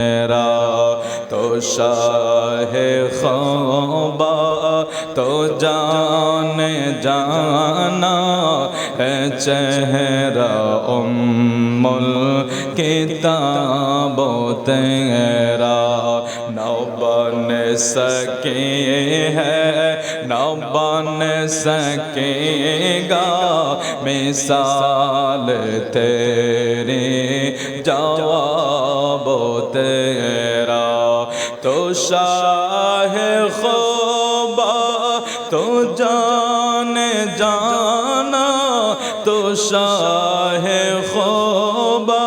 मेरा तो शाहे ख़ौबा तो जाने जाना है चेहरा उम्मुल किताबो तेरा न बन सके है न बन सकेगा मिसाल तेरी जवाब तेरा तो शाहे ख़ौबा तो जाने जाना तो शाहे ख़ौबा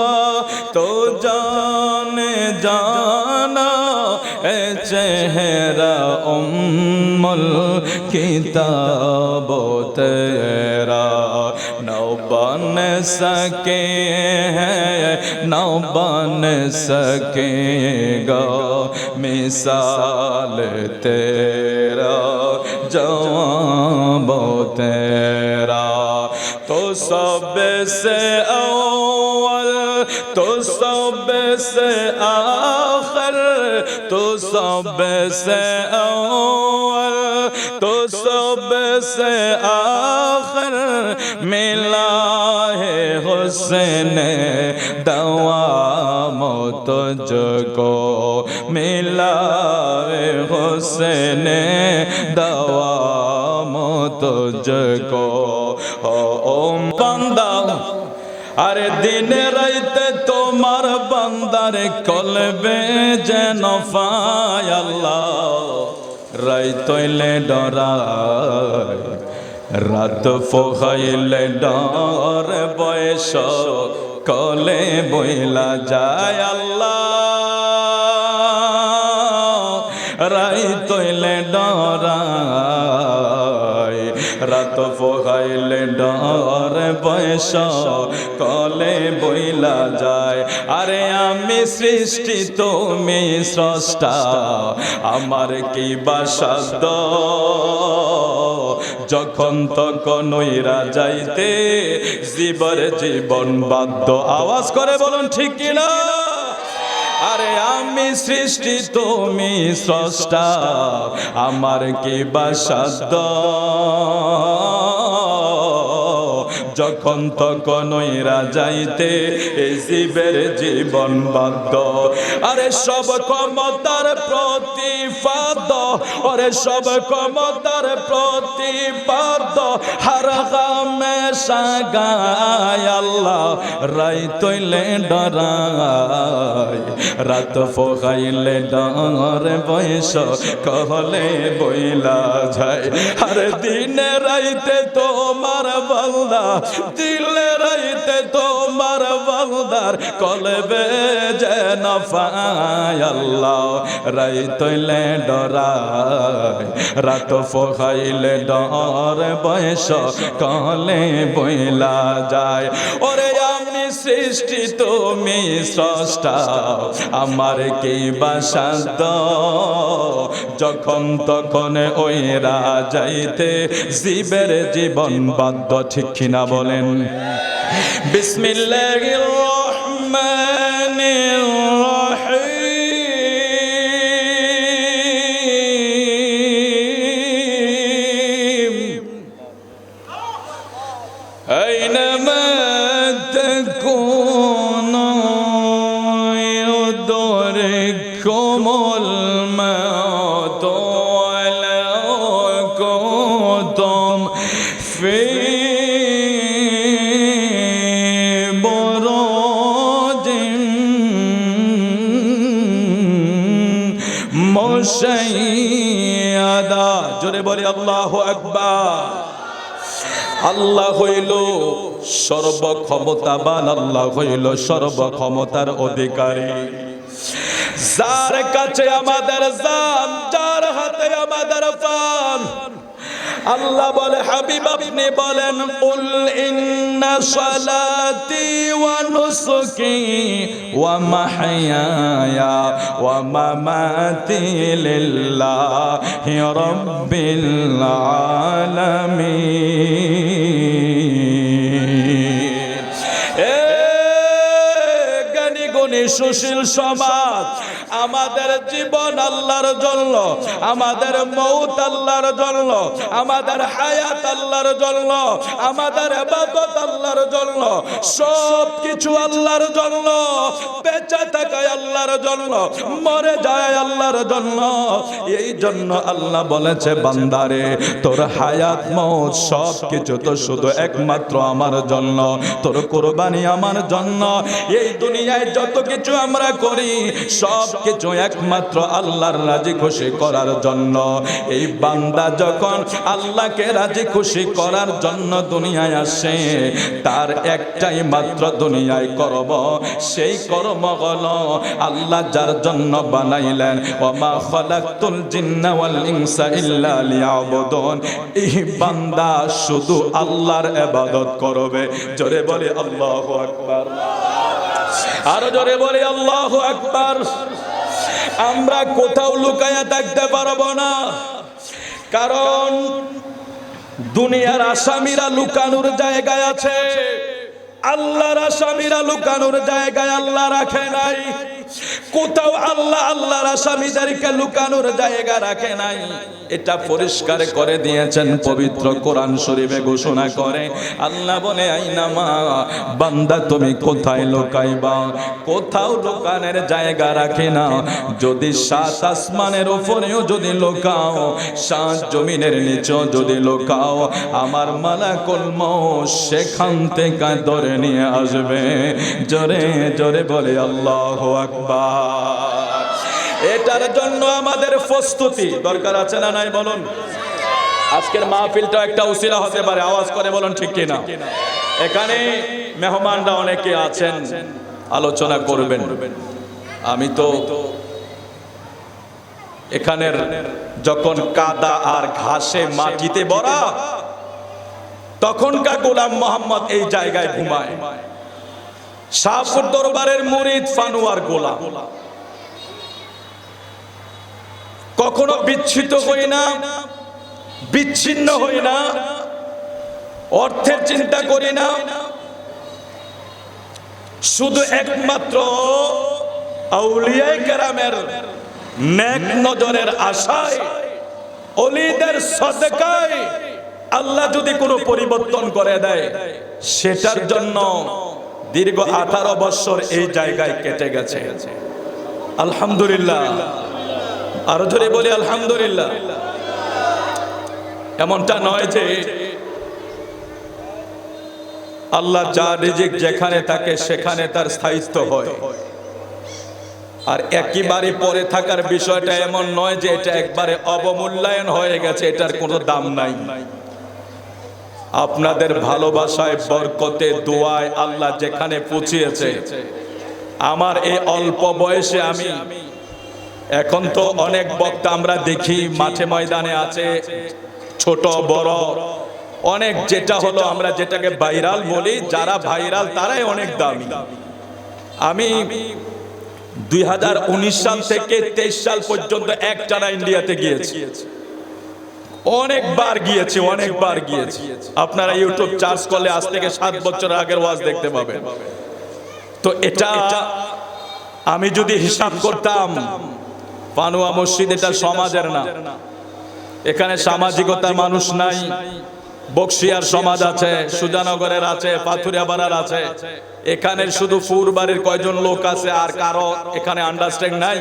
तो जाने जाना ए चेहरा उम्मुल किताब तेरा न बन सके हैं न बन सकेगा मिसाल तेरा जवाब तेरा तो सबसे अव्वल तो सबसे आखिर तो सबसे अव्वल तो सबसे आखिर मिला है हुस्न दवाम तुझको मिला है हुस्न दवाम तुझको ओ बंदा আরে দিনে রাইতে তোমার বান্দার কলবে যেন পায় আল্লাহ রাইতইলে ডরায় রাত ফোহাইলে ডর বয়স কলে বইলা যায় আল্লাহ রাইতইলে ডরায় রাত ফোহাইলে ডর বয়স কলে বইলা যায় আরে আমি সৃষ্টি তুমি স্রষ্টা আমার কি বাসাদ যখন তখন ওইরা যাইতে জীবর জীবন বাধ্য আওয়াজ করে বলুন ঠিক কিনা আরে আমি সৃষ্টি তুমি স্রষ্টা আমার কি বাসাদ যখন তখন ওইরা যাইতে এই জীবের জীবন বাধ্য আরে সব ক্ষমতার প্রতিপাদ ওরে সব ক্ষমতার প্রতিপাদ হার হামেশা গায় আল্লাহ রাইতইলে ডরায় রাত ফোহাইলে ডর বয়স কহলে বইলা যায় আরে দিনে রাইতে তোমার বান্দা দিলে রাইতে তোমার বান্দার কলবে যেন পায় আল্লাহ রাইতইলে ডরায় রাত ফোহাইলে ডর বয়স কলে বইলা যায় ওরে আমি সৃষ্টি তুমি স্রষ্টা আমার কি বাসাদ যখন তখন ওইরা যাইতে জীবের জীবন বাধ্য ঠিক কিনা বলেন বিসমিল্লাহির রহমানির রহিম আইনামা তাকুনু ইউদরিকুমুল মাউত ওয়ালাউ কুনতুম ফি মুশাইয়াদা জোরে বলি আল্লাহু আকবার আল্লাহ হইল সর্বক্ষমতাবান আল্লাহ হইল সর্বক্ষমতার অধিকারী যার কাছে আমাদের জান যার হাতে আমাদের প্রাণ আল্লাহ বলে হাবিব আপনি বলেন কুল ইন্না সালাতি ওয়া নুসুকি ওয়া মাহইয়ায়া ওয়া মামাতি লিল্লাহি রাব্বিল আলামিন সুশীল সমাজ। আমাদের জীবন আল্লাহর জন্য, আমাদের মৌত আল্লাহর জন্য, আমাদের হায়াত আল্লাহর জন্য, আমাদের ইবাদত আল্লাহর জন্য, সব কিছু আল্লাহর জন্য। বেঁচে থাকায় আল্লাহর জন্য, মরে যায় আল্লাহর জন্য। এই জন্য আল্লাহ বলেছে, বান্দারে তোর হায়াত মৌত সব কিছু তো শুধু একমাত্র আমার জন্য, তোর কুরবানি আমার জন্য। এই দুনিয়ায় যত কিছু আমরা করি সব কিছু একমাত্র আল্লাহর রাজি খুশি করার জন্য। এই বান্দা যখন আল্লাহকে রাজি খুশি করার জন্য দুনিয়ায় আসে, তার একটাই মাত্র দুনিয়ায় কর্ম, সেই কর্ম হলো আল্লাহ যার জন্য বানাইলেন, ওমা খালাকতুল জিন্না ওয়াল ইনসা ইল্লা লিয়াবুদুন। এই বান্দা শুধু আল্লাহর ইবাদত করবে। জোরে বলে আল্লাহু আকবার, আরো জোরে বলে আল্লাহু আকবার। আমরা কোথাও লুকায়া থাকতে পারবো না, কারণ দুনিয়ার আসামিরা লুকানোর জায়গায় আছে, আল্লাহর আসামিরা লুকানোর জায়গায় আল্লাহ রাখে নাই। কোথাও আল্লাহ আল্লাহর আসামিদেরকে লুকানোর জায়গা রাখে নাই। এটা পরিষ্কার করে দিয়েছেন পবিত্র কোরআন শরীফে ঘোষণা করে। আল্লাহ বলে, আইনামা বান্দা তুমি কোথায় লুকাইবা? কোথাও লুকানোর জায়গা রাখে না। যদি সাত আসমানের উপরেও যদি লুকাও, সাত জমিনের নিচেও যদি লুকাও, আমার মালাকুল মউত সেখান থেকে ধরে নিয়ে আসবে। জোরে জোরে বলে আল্লাহু আকবার। এটার জন্য আমাদের প্রস্তুতি দরকার আছে না নাই বলুন? আজকের মাহফিলটা একটা উসিলা হতে পারে, আওয়াজ করে বলুন ঠিক কিনা? এখানে মেহমানরা অনেকে আছেন, আলোচনা করবেন। আমি তো এখানের যখন কাদা আর ঘাসে মাটিতে ভরা, তখনকার গোলাম মোহাম্মদ এই জায়গায় ঘুমায়। শাহপুর দরবারের মুরিদ ফানুয়ার গোলাম। কখনো বিচ্ছিত হই না, বিচ্ছিন্ন হই না, অর্থের চিন্তা করি না, শুধু একমাত্র আউলিয়ায়ে কেরামের নেক নজরের আশায়, ওলিদের সদকায় আল্লাহ যদি কোনো পরিবর্তন করে দেয়, সেটার জন্য দীর্ঘ 18 বছর এই জায়গায় কেটে গেছে। আলহামদুলিল্লাহ, আরো ধরে বলি আলহামদুলিল্লাহ। এমনটা নয় যে আল্লাহ যা রিজিক যেখানে থাকে সেখানে তার স্থায়িত্ব হয়, আর একেবারে পরে থাকার বিষয়টা এমন নয় যে এটা একবারে অবমূল্যায়ন হয়ে গেছে, এটার কোনো দাম নাই। আপনাদের ভালোবাসায়, বরকতে, দোয়ায় আল্লাহ যেখানে পৌঁছিয়েছে, আমার এই অল্প বয়সে আমি, এখন তো অনেক বক্তা আমরা দেখি মাঠে ময়দানে আছে, ছোট বড় অনেক, যেটা হলো আমরা যেটাকে ভাইরাল বলি, যারা ভাইরাল তারাই অনেক দামি। আমি 2019 সাল থেকে 23 সাল পর্যন্ত একটানা ইন্ডিয়াতে গিয়েছি, অনেকবার গিয়েছি, অনেকবার গিয়েছি। আপনারা ইউটিউব চার্জ করলে আজ থেকে 7 বছর আগের ওয়াজ দেখতে পাবেন। তো এটা আমি যদি হিসাব করতাম, পানুয়া মসজিদ এটা সমাজের না, এখানে সামাজিকতার মানুষ নাই। বক্সিয়ার সমাজ আছে, সুজানগরের আছে, পাথুরিয়াপাড়ার আছে, এখানে শুধু ফুরবাড়ির কয়জন লোক আছে, আর কারো এখানে আন্ডারস্ট্যান্ডিং নাই।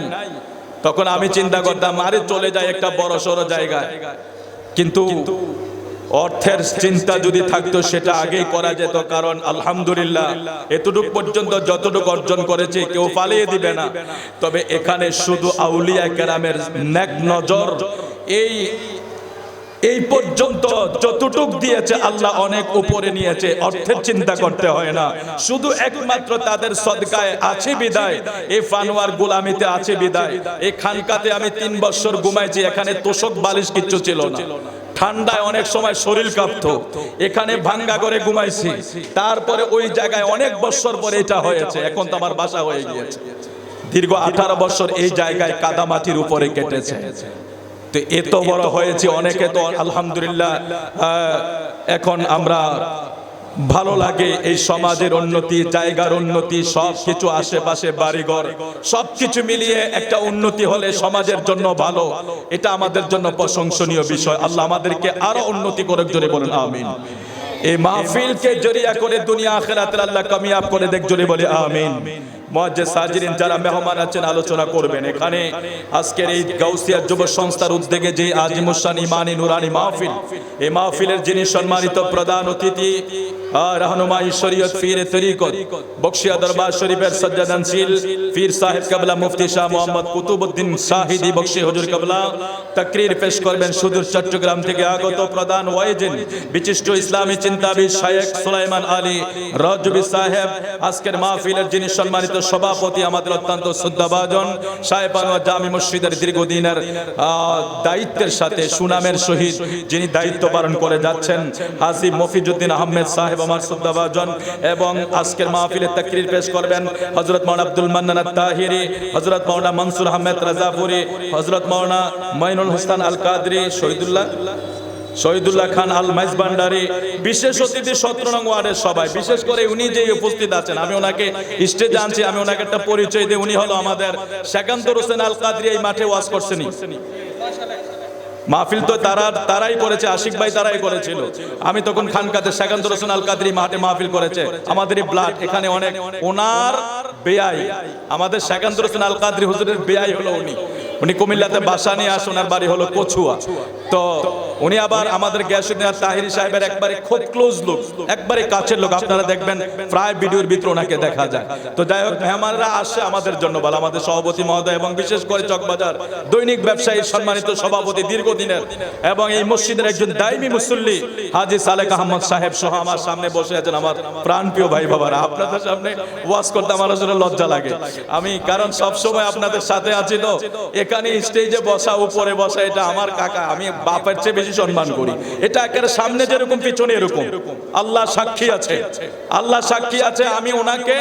তখন আমি চিন্তা করতাম, আরে চলে যায় একটা বড় সড়ো জায়গায়, কিন্তু অর্থের চিন্তা যদি থাকতো সেটা আগেই করা যেত। কারণ আলহামদুলিল্লাহ এতটুকু পর্যন্ত যতটুকু অর্জন করেছে কেউ পালিয়ে দিবে না। তবে এখানে শুধু আউলিয়া কেরামের নেক নজর এই পর্যন্ত যতটুক দিয়েছে আল্লাহ অনেক উপরে নিয়েছে। অর্থের চিন্তা করতে হয় না, শুধু একমাত্র তাদের সদকায় আছে বিদায়, এই ফানোয়ার গোলামিতে আছে বিদায়। এই খানকাতে আমি 3 বছর ঘুমাইছি, এখানে তোষক বালিশ কিচ্ছু ছিল না, ঠান্ডায় অনেক সময় শরীর কাঁপতো, এখানে ভাঙ্গা করে ঘুমাইছি। তারপরে ওই জায়গায় অনেক বছর পরে এটা হয়েছে, এখন তো আমার বাসা হয়ে গিয়েছে। দীর্ঘ 18 বছর এই জায়গায় কাদামাটির উপরে কেটেছে। তো এত বড় হয়েছে, অনেকে তো আলহামদুলিল্লাহ এখন আমরা ভালো লাগে এই সমাজের উন্নতি, জায়গার উন্নতি, সবকিছু আশেপাশে বাড়িঘর সবকিছু মিলিয়ে একটা উন্নতি হলে সমাজের জন্য ভালো, এটা আমাদের জন্য প্রশংসনীয় বিষয়। আল্লাহ আমাদেরকে আরো উন্নতি করুক, জোরে বলুন আমিন। এই মাহফিলকে জরিয়া করে দুনিয়া আখিরাতে আল্লাহ কামিয়াব করে দেখ, জোরে বলে আমিন। মুআজ্জিজ সাজিরিন যারা মেহমান আছেন আলোচনা করবেন এখানে আজকের এই গাউসিয়া যুব সংস্থার উদ্যোগে যে আজিমুসান ইমানি নুরানি মাহফিল, এই মাহফিলের যিনি সম্মানিত প্রধান অতিথি रहनुमाई शरीयत पीर तरीक़त बख्शिया दरबार शरीफের সজ্জাদানশীল পীর সাহেব কাবলা মুফতি শাহ মোহাম্মদ কুতুবউদ্দিন শাহিদি বখশি হুজুর কাবলা তাকরীর পেশ করবেন সুদূর চট্টগ্রাম থেকে আগত প্রধান ওয়াইজিন বিশিষ্ট ইসলামী চিন্তাবিদ শায়েখ সুলাইমান আলী রাজবি সাহেব। আজকের মাহফিলের যিনি সম্মানিত সভাপতি আমাদের অত্যন্ত শ্রদ্ধাভাজন সাহেব আনোয়ার জামি মসজিদের দীর্ঘদিনের দায়িত্বের সাথে সুনামের সহিত যিনি দায়িত্ব পালন করে যাচ্ছেন হাজী মফিজউদ্দিন আহমেদ সাহেব আমার শ্রদ্ধাভাজন। এবং আজকের মাহফিলে তাকরীর পেশ করবেন হযরত মাওলানা আব্দুল মান্নান আত-তাহিরি, হযরত মাওলানা মনসুর আহমেদ রাজাপুরি, হযরত মাওলানা মাইনুল হোসেন আল কাদরি, শহীদুল্লাহ খান আল মাইজ ভান্ডারী, বিশেষ অতিথি 17 নং ওয়ার্ডের সবাই, বিশেষ করে উনি যে উপস্থিত আছেন আমি ওনাকে স্টেজে আনছি, আমি ওনাকে একটা পরিচয় দিই। উনি হলো আমাদের শেখান্তর হোসেন আল কাদরি, এই মাঠে ওয়াজ করছেন। মাহফিল তো তারাই করেছে, আশিক ভাই তারাই করেছিল। আমি তখন খানকাতে শেখান্তর হোসেন আল কাদরি মাঠে মাহফিল করেছে, আমাদেরই ব্লাড এখানে অনেক। ওনার বেয়াই আমাদের শেখান্তর হোসেন আল কাদরি হুজুরের বেয়াই হলো উনি কুমিল্লাতে বাসা নিয়ে আসেন, ওনার বাড়ি হলো কচুয়া। তো উনি আবার আমাদের গিয়াসউদ্দিন তাহিরি সাহেবের একবারে খুব ক্লোজ লোক, একবারে কাছের লোক। আপনারা দেখবেন প্রায় ভিডিওর ভিতরে ওনাকে দেখা যায়। তো যাই হোক, মেহমানরা আসে আমাদের জন্য ভালো, আমাদের সভাপতি মহোদয় এবং বিশেষ করে চকবাজার দৈনিক ব্যবসায়ীর সম্মানিত সভাপতি দীর্ঘদিনের এবং এই মসজিদের একজন দায়মি মুসল্লি হাজী সালেক আহমদ সাহেব সহ আমার সামনে বসে আছেন আমার প্রাণপ্রিয় ভাই বাবারা। আপনাদের সামনে ওয়াজ করতে আমার আসলে লজ্জা লাগে, আমি কারণ সব সময় আপনাদের সাথে আছি। তো এখানে স্টেজে বসা, উপরে বসা, এটা আমার কাকা, আমি বাপের চেয়ে বেশি সম্মান করি। এটা একেবারে সামনে যেরকম পিছনে এরকম, আল্লাহ সাক্ষী আছে, আল্লাহ সাক্ষী আছে। আমি ওনাকে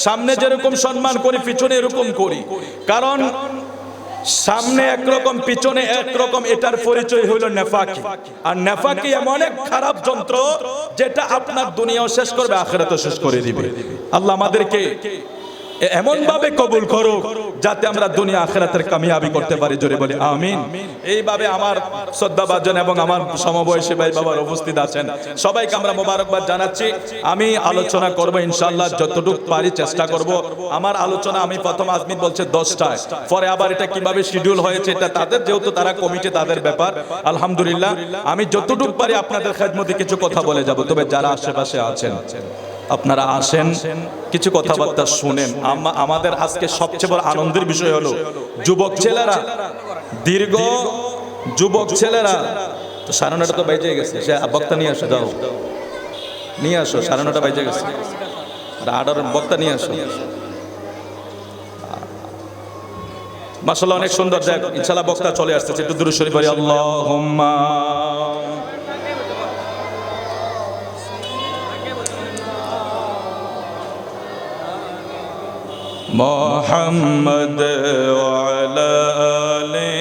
সামনে যেরকম সম্মান করি পিছনে এরকম করি, কারণ সামনে একরকম পিছনে একরকম, এটার পরিচয় হইল নেফাকি। আর নেফাকি এমন এক খারাপ যন্ত্র যেটা আপনার দুনিয়াও শেষ করবে, আখিরাতও শেষ করে দিবে। আল্লাহ আমাদেরকে এমন ভাবে কবুল করো যাতে আমরা দুনিয়া আখিরাতের কামিয়াবি করতে পারি, জোরে বলি আমিন। এইভাবে আমার শ্রদ্ধাভাজন এবং আমার সমবয়সী ভাই বাবার উপস্থিত আছেন, সবাইকে আমরা মোবারকবাদ জানাচ্ছি। আমি আলোচনা করব ইনশাআল্লাহ, যতটুকু পারি চেষ্টা করব। আমার আলোচনা আমি প্রথম আজমির বলছে 10টায়, পরে আবার এটা কিভাবে শিডিউল হয়েছে এটা তাদের, যেহেতু তারা কমিটি, তাদের ব্যাপার। আলহামদুলিল্লাহ আমি যতটুকু পারি আপনাদের খেদমতে কিছু কথা বলে যাব। তবে যারা আশেপাশে আছেন আপনারা আসেন, কিছু কথাবার্তা শুনেন। আমাদের আজকে সবচেয়ে বড় আনন্দের বিষয় হলো যুবক ছেলেরা, দীর্ঘ যুবক ছেলেরা। তো 9:30 তো বেজে গেছে, সে বক্তা নিয়ে আসো, যাও নিয়ে আসো, 9:30 বেজে গেছে, 8 বক্তা নিয়ে আসো। মাশাআল্লাহ অনেক সুন্দর, দেখ ইনশাআল্লাহ বক্তা চলে আসছে। একটু দুরূদ শরীফ পড়ি, আল্লাহুম্মা মোহাম্মদ ওয়ালা আলি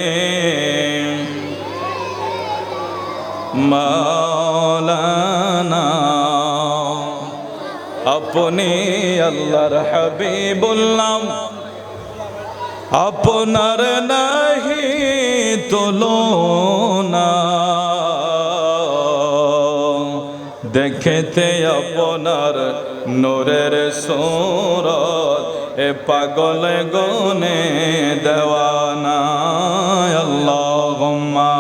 মাওলানা। আপনি আল্লাহর হাবিবুল্লাহ, আপনার নাহি তুলনা, দেখতে আপনার নূরের সূরত, এ পাগল গুনে দেওয়ানা। আল্লাহুম্মা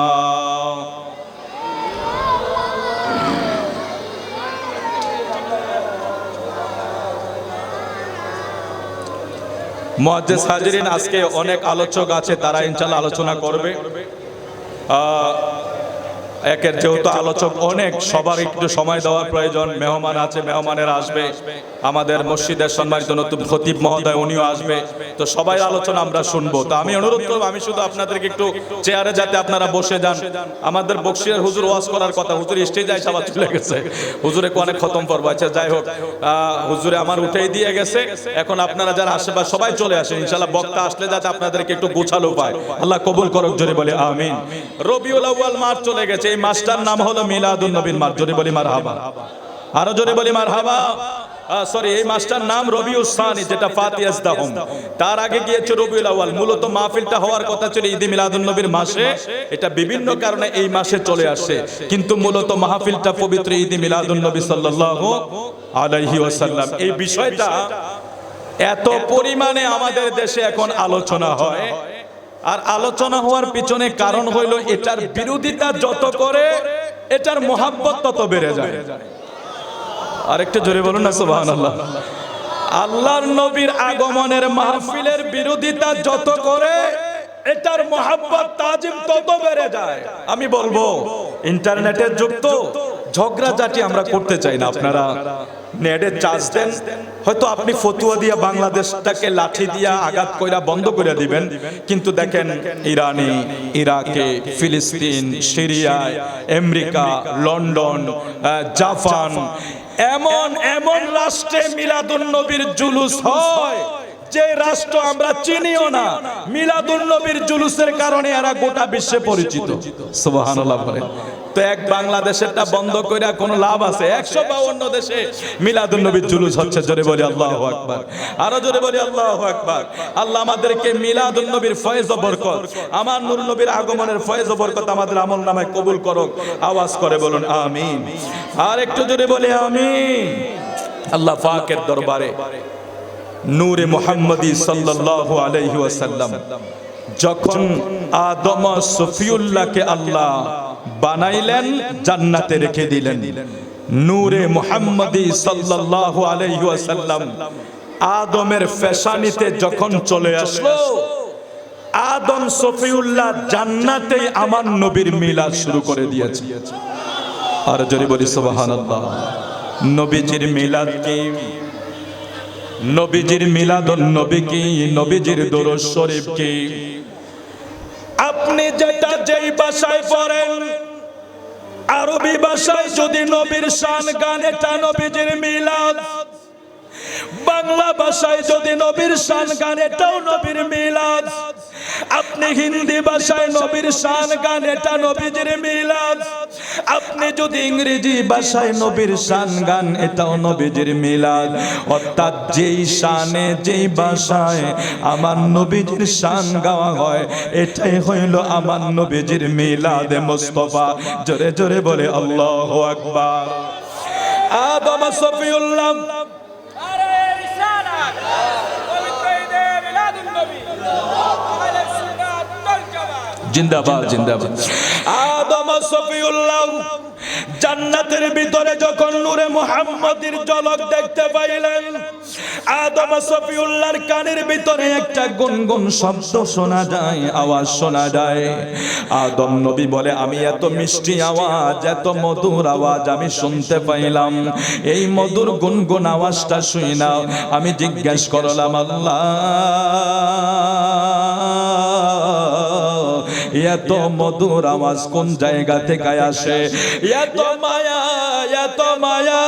মুআজ্জিজ হাজিরিন, আজকে অনেক আলোচক আছে, তারা ইনশাআল্লাহ আলোচনা করবে। একের যেহেতু আলোচক অনেক, সবার একটু সময় দেওয়ার প্রয়োজন। মেহমান আছে, মেহমানেরা আসবে, আমাদের মসজিদের সম্মানিত নতুন খতিব মহোদয় উনিও আসবে। তো সবাই আলোচনা আমরা শুনবো। তো আমি অনুরোধ করবো, আমি শুধু আপনাদেরকে একটু চেয়ারে যাতে আপনারা বসে যান। আমাদের বক্সিয়ার হুজুর ওয়াজ করার কথা, হুজুর স্টেজে আইসা আবার চলে গেছে, হুজুরে অনেক খতম পড়বো। আচ্ছা যাই হোক, হুজুরে আমার উঠেই দিয়ে গেছে। এখন আপনারা যারা আশেপাশে সবাই চলে আসেন, ইনশাআল্লাহ বক্তা আসলে যাতে আপনাদেরকে একটু গোছালো পায়। আল্লাহ কবুল করুক, জোরে বলে আমিন। রবিউল আউয়াল মাস চলে গেছে, এই মাসটার নাম হলো মিলাদুন নবীর মাস, জোরে বলি মারহাবা। আরো জোরে বলি মারহাবা। সরি, এই মাসটার নাম রবিউস সানি, যেটা ফাতিয়াস দাহম। তার আগে গিয়েছে রবিউল আউয়াল। মূলত মাহফিলটা হওয়ার কথা ছিল ঈদে মিলাদুন নবীর মাসে, এটা বিভিন্ন কারণে এই মাসে চলে আসে, কিন্তু মূলত মাহফিলটা পবিত্র ঈদে মিলাদুন নবী সাল্লাল্লাহু আলাইহি ওয়াসাল্লাম। এই বিষয়টা এত পরিমাণে আমাদের দেশে এখন আলোচনা হয়, আর আলোচনা হওয়ার পিছনে কারণ হইল এটার বিরোধিতা যত করে এটার মোহাব্বত তত বেড়ে যায়। আরেকটু জোরে বলুন না সুবহানাল্লাহ। আল্লাহর নবীর আগমনের মাহফিলের বিরোধিতা যত করে এটার মোহাব্বত তাজিম তত বেড়ে যায়। আমি বলবো ইন্টারনেটের যুগ তো, ঝগড়াঝাটি আমরা করতে চাই না। আপনারা নেটে চার্জ দেন, হয়তো আপনি ফতুয়া দিয়া বাংলাদেশটাকে লাঠি দিয়া আঘাত কইরা বন্ধ করে দিবেন, কিন্তু দেখেন ইরানে, ইরাকে, ফিলিস্তিন, সিরিয়ায়, আমেরিকা, লন্ডন, জাপান, এমন এমন রাষ্ট্রে মিলাদুন নবীর জুলুস হয় যে রাষ্ট্র আমরা চিনিও না, মিলাদুন নবীর জুলুসের কারণে এরা গোটা বিশ্বে পরিচিত। সুবহানাল্লাহ বলেন। তো এক বাংলাদেশেরটা বন্ধ কইরা কোনো লাভ আছে? 152 দেশে মিলাদুন নবীর জুলুস হচ্ছে। জোরে বলি আল্লাহু আকবার। আরো জোরে বলি আল্লাহু আকবার। আল্লাহ আমাদেরকে মিলাদুন নবীর ফয়েজ ও বরকত, আমার নূর নবীর আগমনের ফয়েজ ও বরকত আমাদের আমলনামায় কবুল করুক। আওয়াজ করে বলুন আমিন। আর একটু জোরে বলি আমিন। আল্লাহ পাকের দরবারে নূরে মুহাম্মদী সাল্লাল্লাহু আলাইহি ওয়াসাল্লাম যখন আদম সফিউল্লাহকে আল্লাহ বানাইলেন, জান্নাতে রেখে দিলেন, নূরে মুহাম্মদী সাল্লাল্লাহু আলাইহি ওয়াসাল্লাম আদমের ফেশানিতে যখন চলে আসলো, আদম সফিউল্লাহ জান্নাতেই আমার নবীর মিলাদ শুরু করে দিয়েছে। আর জোরে বলি সুবহানাল্লাহ। নবীজির মিলাদ কি? নবীজির মিলাদুন নবী কি? নবীজির দরুদ শরীফ কি? আপনি যেটা যেই ভাষায় পড়েন, আরবি ভাষায় যদি নবীর শান গান, এটা নবীজির মিলাদ। বাংলা ভাষায় যদি নবীর শান গান, এটাও নবীর মিলাদ। আপনি হিন্দি ভাষায় নবীর শান গান, এটা নবীজির মিলাদ। আপনি যদি ইংরেজি ভাষায় নবীর শান গান, এটাও নবীজির মিলাদ। অর্থাৎ যেই শানে, যেই ভাষায় আমার নবীজির শান গাওয়া হয়, এটাই হইল আমার নবীজির মিলাদ মুস্তাফা। জোরে জোরে বলে আল্লাহু আকবার। আদম সফিউল্লাহ জিন্দাবাদ জিন্দাবাদ। আদম সফিউল্লাহ জান্নাতের ভিতরে যখন নূরে মুহাম্মদীর ঝলক দেখতে পাইলেন, আদম সফিউল্লাহর কানের ভিতরে একটা গুনগুন শব্দ শোনা যায়, আওয়াজ শোনা যায়। আদম নবী বলে, আমি এত মিষ্টি আওয়াজ, এত মধুর আওয়াজ আমি শুনতে পাইলাম। এই মধুর গুনগুন আওয়াজটা শুই না, আমি জিজ্ঞেস করলাম, আল্লাহ এত মধুর আওয়াজ কোন জায়গা থেকে আসে? এত মায়া, এত মায়া,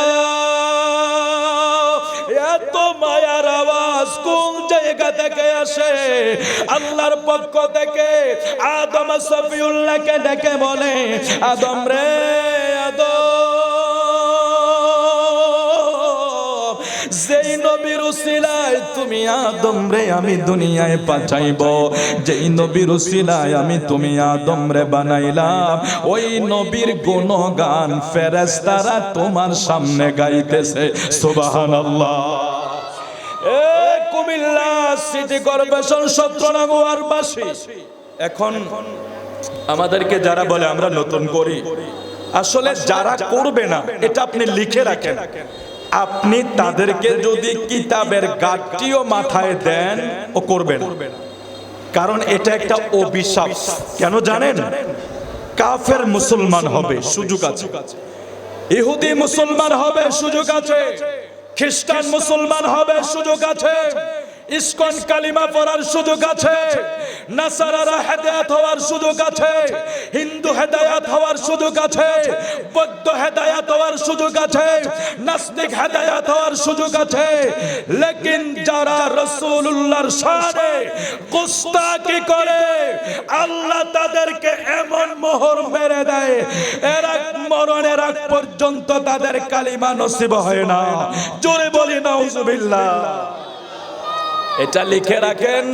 এত মায়ার আওয়াজ কোন জায়গা থেকে আসে? আল্লাহর পক্ষ থেকে আদম সফিউল্লাহকে ডেকে বলে, আদম রে আদম, যেই নবীর উসিলায় তুমি আদম রে আমি দুনিয়ায় পাঠাইব, যেই নবীর উসিলায় আমি তুমি আদম রে বানাইলাম, ওই নবীর গুণগান ফেরেশতারা তোমার সামনে গাইতেছে। সুবহানাল্লাহ। কুমিল্লা সিটি কর্পোরেশন 17 নং ওয়ার্ডবাসী, এখন আমাদেরকে যারা বলে আমরা নতুন করি, আসলে যারা করবে না এটা আপনি লিখে রাখেন। আপনি তাদেরকে যদি কিতাবের গাঁটটিও মাথায় দেন, ও করবে না। কারণ এটা একটা অভিশাপ। কেন জানেন? কাফের মুসলমান হবে সুযোগ আছে, ইহুদি মুসলমান হবে সুযোগ আছে, খ্রিস্টান মুসলমান হবে সুযোগ আছে, ইসকন কালিমা পড়ার সুযোগ আছে, নাসারারা হেদায়েত হওয়ার সুযোগ আছে, হিন্দু হেদায়েত হওয়ার সুযোগ আছে, বৌদ্ধ হেদায়েত হওয়ার সুযোগ আছে, নাস্তিক হেদায়েত হওয়ার সুযোগ আছে। লেকিন যারা রাসূলুল্লাহর শানে গুস্তাখি করে, আল্লাহ তাদেরকে এমন মোহর মেরে দেয়, এরা মরণের আগ পর্যন্ত তাদের কালিমা নসিব হয় না। জোরে বলি নাউজুবিল্লাহ। এটা লিখে রাখেন,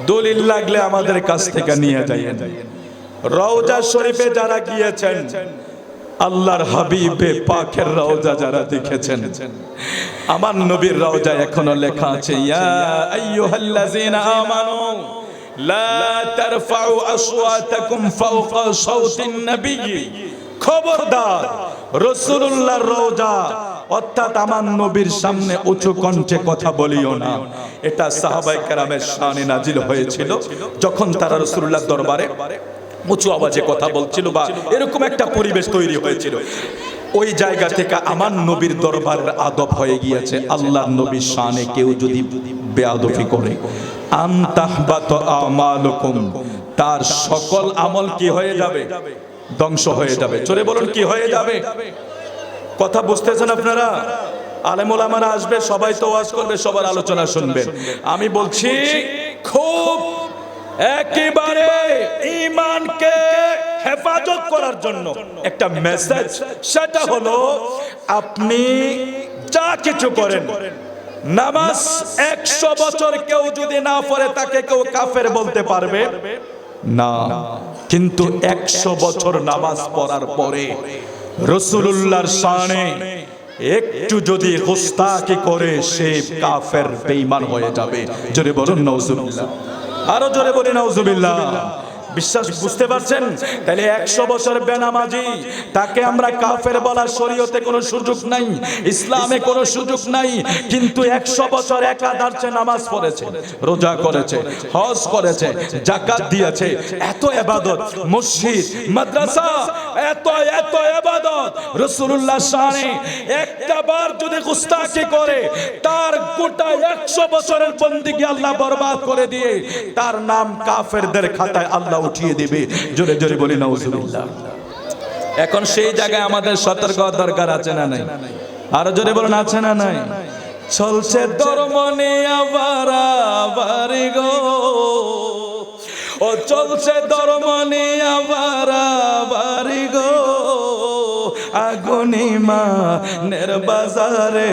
দলিল লাগলে আমাদের কাছ থেকে নিয়ে যাবেন। রওজা শরীফে যারা গিয়েছেন, আল্লাহর হাবিবে পাকের রওজা যারা দেখেছেন, আমার নবীর রওজা এখনো লেখা আছে, ইয়া আইয়ুহাল্লাযীনা আমানু লা তারফাউ আসওয়াতাকুম ফাওকা সাওতিন নবিয়্যি। খবরদার, রাসূলুল্লাহর রওজা অর্থাৎ আমার নবীর সামনে উঁচু কণ্ঠে কথা বলিও না। এটা সাহাবায়ে কেরামের শানে নাজিল হয়েছিল যখন তারা রাসূলুল্লাহর দরবারে উঁচু আওয়াজে কথা বলছিল বা এরকম একটা পরিবেশ তৈরি হয়েছিল। ওই জায়গা থেকে আমার নবীর দরবারের আদব হয়ে গিয়েছে, আল্লাহর নবীর শানে কেউ যদি বেয়াদবি করে, আনতাহবাত আমালুকুম, তার সকল আমল কি হয়ে যাবে? ধ্বংস হয়ে যাবে। চলে বলুন, কি হয়ে যাবে? কথা বুঝতেছেন আপনারা? আলেম ওলামারা আসবে, সবাই তো ওয়াজ করবে, সবার আলোচনা শুনবেন। আমি বলছি খুব একেবারে ঈমানকে হেফাজত করার জন্য একটা মেসেজ, সেটা হলো আপনি যা কিছু করেন, নামাজ 100 বছর কেউ যদি না পড়ে তাকে কেউ কাফের বলতে পারবে না, কিন্তু 100 বছর নামাজ পড়ার পরে রাসূলুল্লাহর শানে একটু যদি গুস্তাখি করে সে কাফের বেঈমান হয়ে যাবে। জোরে বলুন নাউজুবিল্লাহ, আরো জোরে বলি নাউজুবিল্লাহ। বিশ্বাস বুঝতে পারছেন? তাহলে 100 বছর বেনামাজি তাকে আমরা কাফের বলার শরীয়তে কোনো সুযোগ নাই, ইসলামে কোনো সুযোগ নাই। কিন্তু 100 বছর একাধারে নামাজ পড়েছে, রোজা করেছে, হজ করেছে, যাকাত দিয়েছে, এত ইবাদত, মসজিদ, মাদ্রাসা, এত এত ইবাদত, রাসূলুল্লাহ শানে একটা বার যদি গুস্তাখি করে তার গোটা 100 বছরের বন্দেগী আল্লাহ বরবাদ করে দিয়ে তার নাম কাফেরদের খাতায় আল্লাহ উঠিয়ে দেবে। জোরে জোরে বলি নাউজুবিল্লাহ। এখন সেই জায়গায় আমাদের সতর্ক দরকার আছে না নাই? আরো জোরে বলুন, আছে না নাই? চলছে ধর্ম নিয়ে বাড়াবাড়ি গো, ও চলছে ধর্ম নিয়ে বাড়াবাড়ি গো, আগুনি মানের বাজারে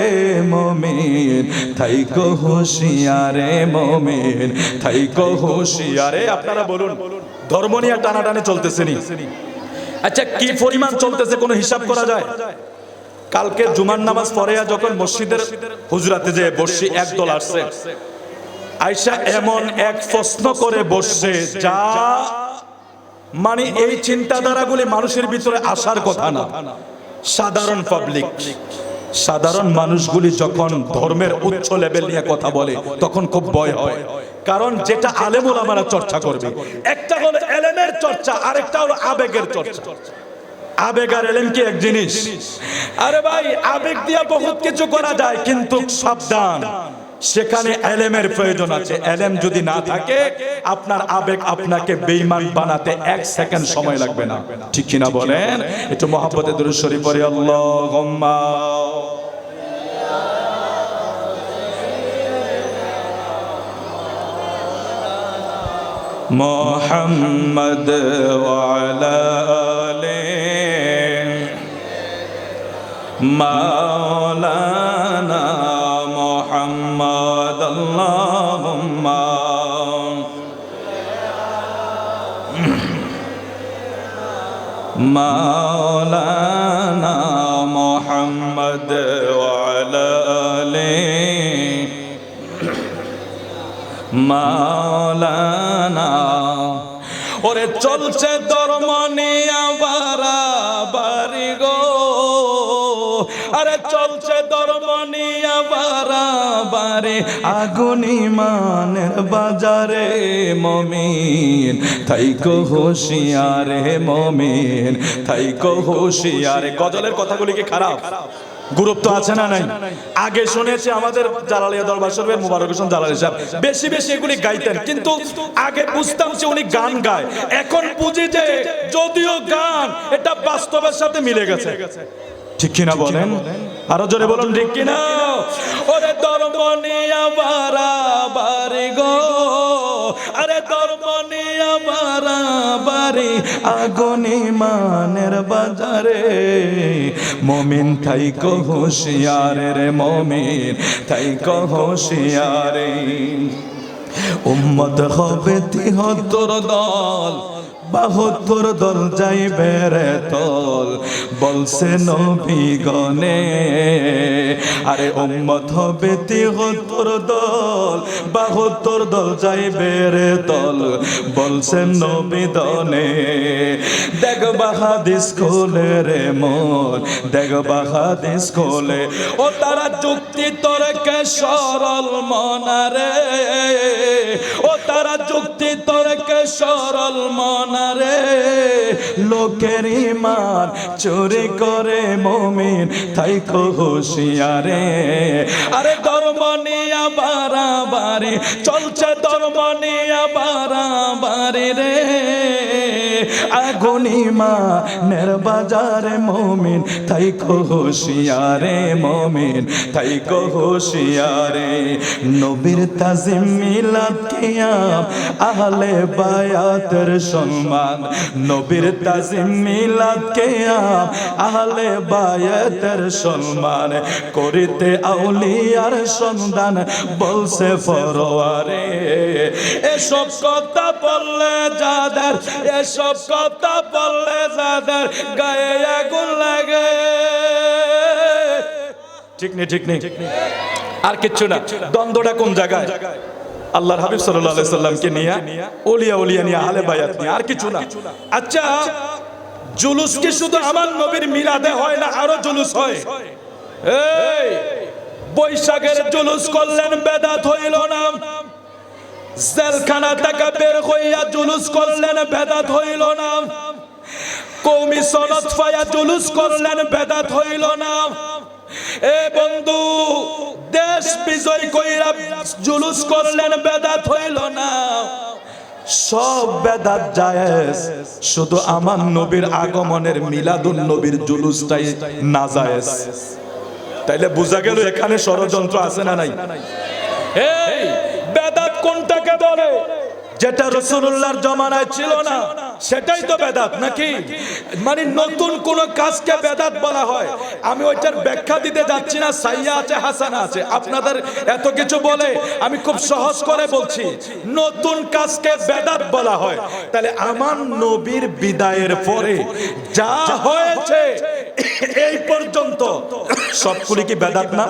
মুমিন থাইকো হুঁশিয়ারে, মুমিন থাইকো হুঁশিয়ারে। আপনারা বলুন, ধর্ম নিয়ে টানাটানি চলতেছে নি? আচ্ছা, কি পরিমাণ চলতেছে কোনো হিসাব করা যায়? কালকে জুমার নামাজ পড়ে যখন মসজিদের হুজরাতে যে বসছি, একদল আসছে, আয়েশা এমন এক প্রশ্ন করে বসছে যা মানে এই চিন্তাধারাগুলি মানুষের ভিতরে আসার কথা না। সাধারণ পাবলিক, সাধারণ মানুষগুলি যখন ধর্মের উচ্চ লেভেল নিয়ে কথা বলে তখন খুব ভয় হয়, কারণ যেটা আলেম ওলামারা চর্চা করবে, একটা হলো এলেমের চর্চা, আরেকটা হলো আবেগের চর্চা। আবেগ আর এলেম কি এক জিনিস? আরে ভাই, আবেগ দিয়ে বহুত কিছু করা যায়, কিন্তু সাবধান, সেখানে এলেমের প্রয়োজন আছে। এলেম যদি না থাকে আপনার আবেগ আপনাকে বেঈমান বানাতে 1 সেকেন্ড সময় লাগবে না। ঠিক কিনা বলেন? একটু মহব্বতে দুরূদ শরীফ পড়ি, আল্লাহুম্মা মুহাম্মদ ওয়া আলা আলি মাওলানা মুহাম্মদ, আল্লাহুম্মা মাওলানা মুহাম্মদ ওয়া আলা আলি মাওলানা। ওরে চলছে ধর্ম নিয়ে বাড়াবাড়ি গো, আরে চলছে ধর্ম নিয়ে বাড়াবাড়ি, আগুনি মানের বাজারে মুমিন থাইকো হুঁশিয়ারে, মুমিন থাইকো হুঁশিয়ারে। গজলের কথাগুলি কি খারাপ? গুরুত্ব আছে না নাই? আগে শুনেছি আমাদের জালালিয়া দরবার শরীফের মুবারক হোসেন জালালি সাহেব বেশি বেশি এগুলি গাইতেন, কিন্তু আগে বুঝতাম যে উনি গান গায়, এখন বুঝি যে যদিও গান এটা বাস্তবের সাথে মিলে গেছে। ঠিক কিনা বলেন? আরো জোরে বলুন, ঠিক কিনা? ওরে ধর্ম নিয়ে বাড়াবাড়ি গো, আরে ধর্ম নিয়ে বাড়াবাড়ি আগুন ইমানের বাজারে মুমিন থাইকো হুঁশিয়ারে রে মুমিন থাইকো হুঁশিয়ারে উম্মত হবে ৭৩ দল ৭২ দল যাইবে রে তল বলছে নবীগণে আরে উম্মত হবে ৭৩ দল ৭২ দল যাইবে রে তল বলছে নবীগণে দেখবা হাদিস খোলে রে মন দেখবা হাদিস খোলে ও তারা যুক্তি তর্কে সরল মনারে ও তারা যুক্তি তর্কে সরল মনারে লোকের ঈমান চুরি করে মুমিন থাইকো হুঁশিয়ারে আরে ধর্ম নিয়া বাড়াবাড়ি চলছে ধর্ম নিয়া বাড়াবাড়ি রে আগুন ইমানের বাজারে মুমিন থাইকো হুঁশিয়ারে মুমিন থাইকো হুঁশিয়ারে নবীর তাজিম মিলাদ কিয়াম আহলে বায়াতের সম্মান নবীর তাজিম মিলাদ কিয়াম আহলে বায়াতের সম্মান করিতে আউলিয়ার সন্ধান বলছে ফরওয়ারে এসব কথা বললে যাদের এসব কথা বললে যাদের গায়ে আগুন লাগে ঠিক নেই ঠিক নেই আর কিচ্ছু না দ্বন্দ্বটা কোন জায়গায় আল্লাহর হাবিব সাল্লাল্লাহু আলাইহি সাল্লামকে নিয়ে ওলিয়া নিয়ে আহলে বায়াত নিয়ে আর কিছু না আচ্ছা জুলুস কি শুধু আমার নবীর মিলাদে হয় না আরো জুলুস হয় এই বৈশাখের জুলুস করলেন বেদাত হইল না জেলখানা থেকে বের হইয়া জুলুস করলেন বেদাত হইল না কওমি সনদ ফায়া জুলুস করলেন বেদাত হইল না এ বন্ধু দেশ বিজয় কইরা জুলুস করলেন বেদাত হইল না সব বেদাত জায়েজ শুধু আমার নবীর আগমনের মিলাদুন নবীর জুলুসটাই নাজায়েজ তাইলে বোঝা গেল এখানে ষড়যন্ত্র আছে না নাই এই বেদাত কোনটাকে বলে যেটা রাসূলুল্লাহর জামানায় ছিল না সেটাই তো বেদাত নাকি মানে নতুন কোন কাজকে বেদাত বলা হয় আমি ওইটার ব্যাখ্যা দিতে যাচ্ছি না সাইয়া আছে হাসানা আছে আপনাদের এত কিছু বলে আমি খুব সহজ করে বলছি নতুন কাজকে বেদাত বলা হয় তাহলে আমার নবীর বিদায়ের পরে যা হয়েছে এই পর্যন্ত সবগুলি কি বেদাত না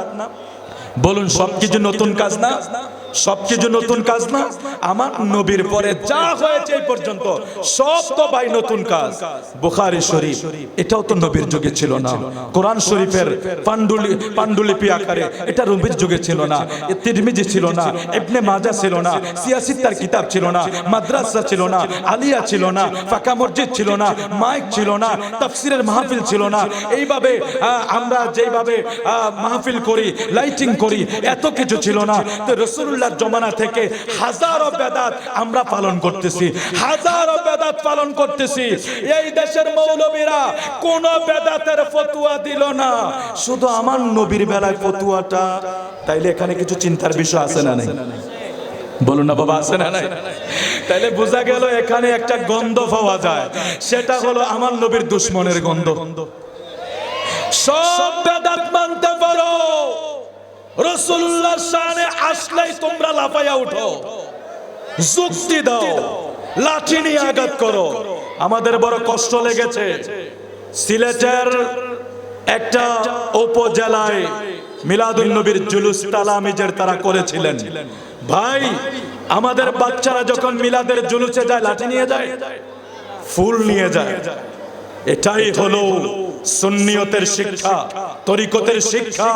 বলুন সবকিছু নতুন কাজ না সবকিছু নতুন কাজ না আমার নবীর পরে যা হয়েছে এই পর্যন্ত সব তো ভাই নতুন কাজ বুখারী শরীফ এটাও তো নবীর যুগে ছিল না কোরআন শরীফের পান্ডুলিপি আকারে এটা নবীর যুগে ছিল না তিরমিজি ছিল না ইবনে মাজাহ ছিল না সিয়াসিত্তার কিতাব ছিল না মাদ্রাসা ছিল না আলিয়া ছিল না ফাঁকা মসজিদ ছিল না মাইক ছিল না তাফসীরের মাহফিল ছিল না এইভাবে আমরা যেভাবে মাহফিল করি লাইটিং করি এত কিছু ছিল না তো রাসূলুল্লাহর জমানা থেকে হাজারো বেদাত আমরা পালন করতেছি হাজারো বেদাত পালন করতেছি এই দেশের মৌলবীরা কোন বেদাতের ফতোয়া দিল না শুধু আমার নবীর বেলায় ফতোয়াটা তাইলে এখানে কিছু চিন্তার বিষয় আছে না নাই বলুন না বাবা আছে না নাই তাইলে বোঝা গেল এখানে একটা গন্ধ পাওয়া যায় সেটা হলো আমার নবীর দুশমনের গন্ধ সব বেদাত মানতে পারো রাসূলুল্লাহর শানে আসলেই তোমরা লাফায়া উঠো যুক্তি দাও লাঠি নিয়ে আঘাত করো আমাদের বড় কষ্ট লেগেছে সিলেটের একটা উপজেলায় মিলাদুন নবীর জুলুস তালামিজের তারা করেছিলেন ভাই আমাদের বাচ্চারা যখন মিলাদের জুলুসে যায় লাঠি নিয়ে যায় ফুল নিয়ে যায় এটাই হলো সুন্নিয়তের শিক্ষা তরিকতের শিক্ষা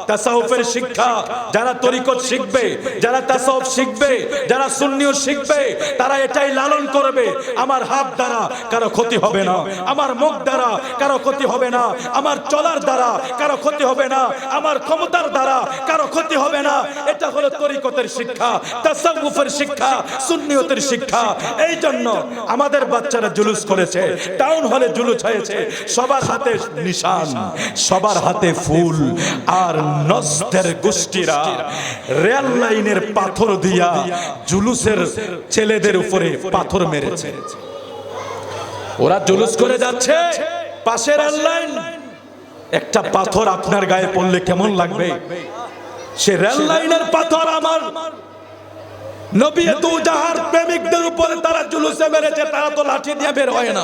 তাসাউফের শিক্ষা যারা তরিকত শিখবে যারা তাসাউফ শিখবে যারা সুন্নিয়ত শিখবে তারা এটাই লালন করবে আমার হাত দ্বারা কারো ক্ষতি হবে না আমার মুখ দ্বারা কারো ক্ষতি হবে না আমার চলার দ্বারা কারো ক্ষতি হবে না আমার ক্ষমতার দ্বারা কারো ক্ষতি হবে না এটা হলো তরিকতের শিক্ষা তাসাউফের শিক্ষা সুন্নিয়তের শিক্ষা এই জন্য আমাদের বাচ্চারা জুলুস করেছে টাউন হলে জুলুস হয়েছে সবার হাতে নিশান সবার হাতে হাতে ফুল আর নজদের গোষ্ঠীরা রেল লাইনের পাথর দিয়া জুলুসের ছেলেদের উপরে পাথর মেরেছে। ওরা জুলুস করে যাচ্ছে, পাশের রেল লাইন, একটা পাথর আপনার গায়ে পড়লে কেমন লাগবে? সে রেল লাইনের পাথর আমার নবী দুজাহার প্রেমিকদের উপরে তারা জুলুসে মেরেছে। তারা তো লাঠি দিয়ে বের হয় না,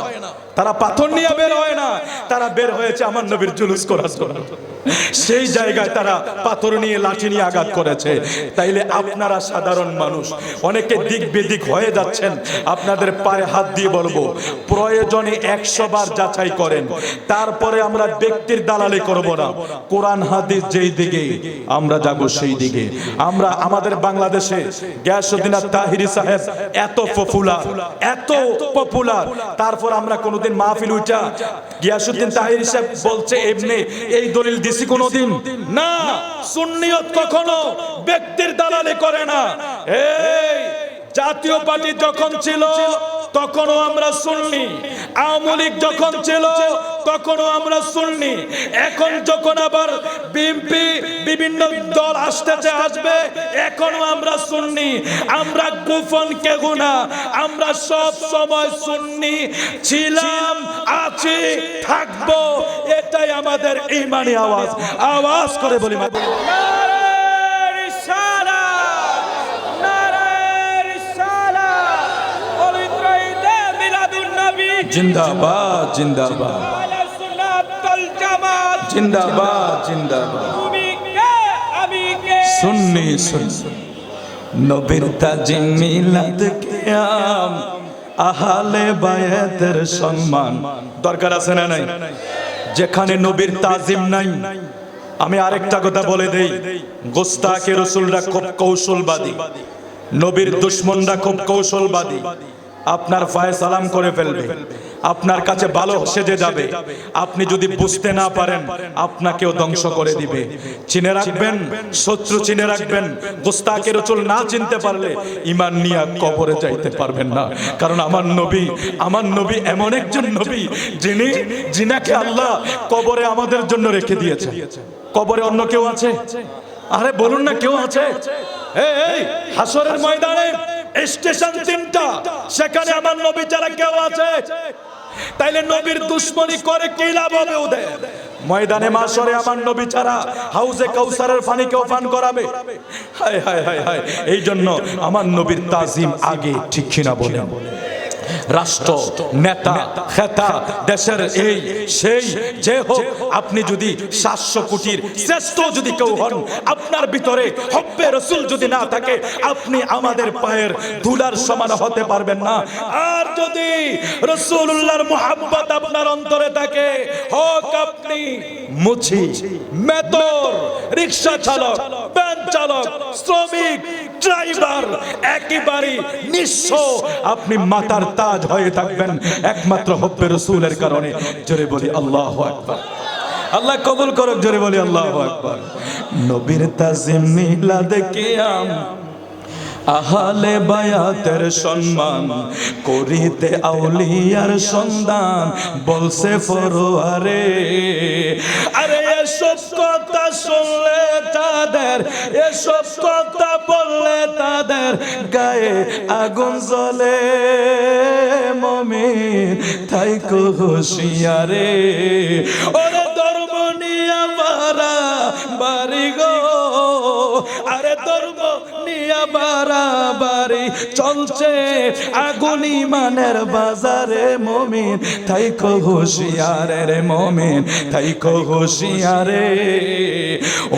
তারা পাথর নিয়ে বের হয় না, তারা বের হয়েছে আমার নবীর জুলুস করার জন্য। সেই জায়গায় তারা পাথর নিয়ে লাঠি নিয়ে আঘাত করেছে। তাইলে আপনারা সাধারণ মানুষ অনেকে দিক বেদিক হয়ে যাচ্ছেন, আপনাদের পায়ে হাত দিয়ে বলবো প্রয়োজনে 100 বার যাচাই করেন, তারপরে আমরা ব্যক্তির দালালি করব না। কোরআন হাদিস যেই দিকে আমরা যাব সেই দিকে। আমরা আমাদের বাংলাদেশে গিয়াসউদ্দিন তাহিরি সাহেব এত পপুলার, তারপর আমরা কোনোদিন মাহফিল উঠা গিয়াসউদ্দিন তাহিরি সাহেব বলছে এমনি এই দলিল দিছি কোনোদিন না। সুন্নিয়ত কখনো ব্যক্তির দালালি করে না। এই জাতীয় পার্টি যখন ছিল তখনও আমরা সুন্নি, আওয়ামী লীগ যখন ছিল তখনও আমরা সুন্নি, এখন যখন আবার বিএনপি বিভিন্ন দল আসবে এখনো আমরা সুন্নি। আমরা গোপন কেউ না, আমরা সব সময় সুন্নি ছিলাম, আছি, থাকবো। এটাই আমাদের ঈমানি আওয়াজ করে বলি জিন্দাবাদ, জিন্দাবাদ, জিন্দাবাদ, জিন্দাবাদ। সুন্নি নবীর তাজিম মিলাদ কিয়াম আহলে বায়াতের সম্মান দরকার আছে না নাই? যেখানে নবীর তাজিম নাই, আমি আরেকটা কথা বলে দেই, গোস্তাকে রাসূলরা খুব কৌশলবাদী, নবীর দুশমনরা খুব কৌশলবাদী। আপনার পায়ে সালাম করে ফেলবে, আপনার কাছে ভালো সেজে যাবে, আপনি যদি বুঝতে না পারেন আপনাকেও ধ্বংস করে দিবে। চিনে রাখবেন, শত্রু চিনে রাখবেন। গোস্তাকে রাসূল না চিনতে পারলে ঈমান নিয়ে কবরে যাইতে পারবেন না। কারণ আমার নবী এমন একজন নবী যিনাকে আল্লাহ কবরে আমাদের জন্য রেখে দিয়েছে। কবরে অন্য কেউ আছে? আরে বলুন না, কেউ আছে? এই হাসরের ময়দানে স্টেশন 3টা, সেখানে আমার নবী ছাড়া কেউ আছে? তাইলে নবীর দুশমনি করে কি লাভ হবে ওদের? ময়দানে মাশরে আমার নবী ছাড়া হাউজে কাউসারের পানি কেউ পান করাবে? হায় হায় হায় হায়। এই জন্য আমার নবীর তাজিম আগে, ঠিক কিনা বলেন? রাষ্ট্র নেতা খেতা দেশের এই সেই যে হোক, আপনি যদি 700 কোটির শ্রেষ্ঠ যদি কেউ হন, আপনার ভিতরে হব্বে রাসূল যদি না থাকে, আপনি আমাদের পায়ের ধুলার সমান হতে পারবেন না। আর যদি রাসূলুল্লাহর মুহাব্বত আপনার অন্তরে থাকে, হোক আপনি মুচি, মেতর, রিকশা চালক, ভ্যান চালক, শ্রমিক, ড্রাইভার, একেবারে নিঃস্ব, আপনি মাতার তাজ হয়ে থাকবেন একমাত্র হব্বে রাসূলের কারণে। জোরে বলি আল্লাহু আকবার। আল্লাহ কবুল করুক, জোরে বলি আল্লাহু আকবার। নবীর তাজিম মিলাদ কিয়াম আহলে বায়াতের সম্মান করিতে আউলিয়ার সন্ধান বলছে ফরোয়ারে। আরে এসব কথা শুনলে তাদের, এসব কথা বললে তাদের গায়ে আগুন জ্বলে। মুমিন থাইকো হুঁশিয়ারে, ওরে ধর্ম নিয়া বারা বাড়ি গো, আরে ধর্ম নিয়া বাড়াবাড়ি চলছে আগুন ইমানের বাজারে। মুমিন থাইকো হুঁশিয়ারে রে, মুমিন থাইকো হুঁশিয়ারে।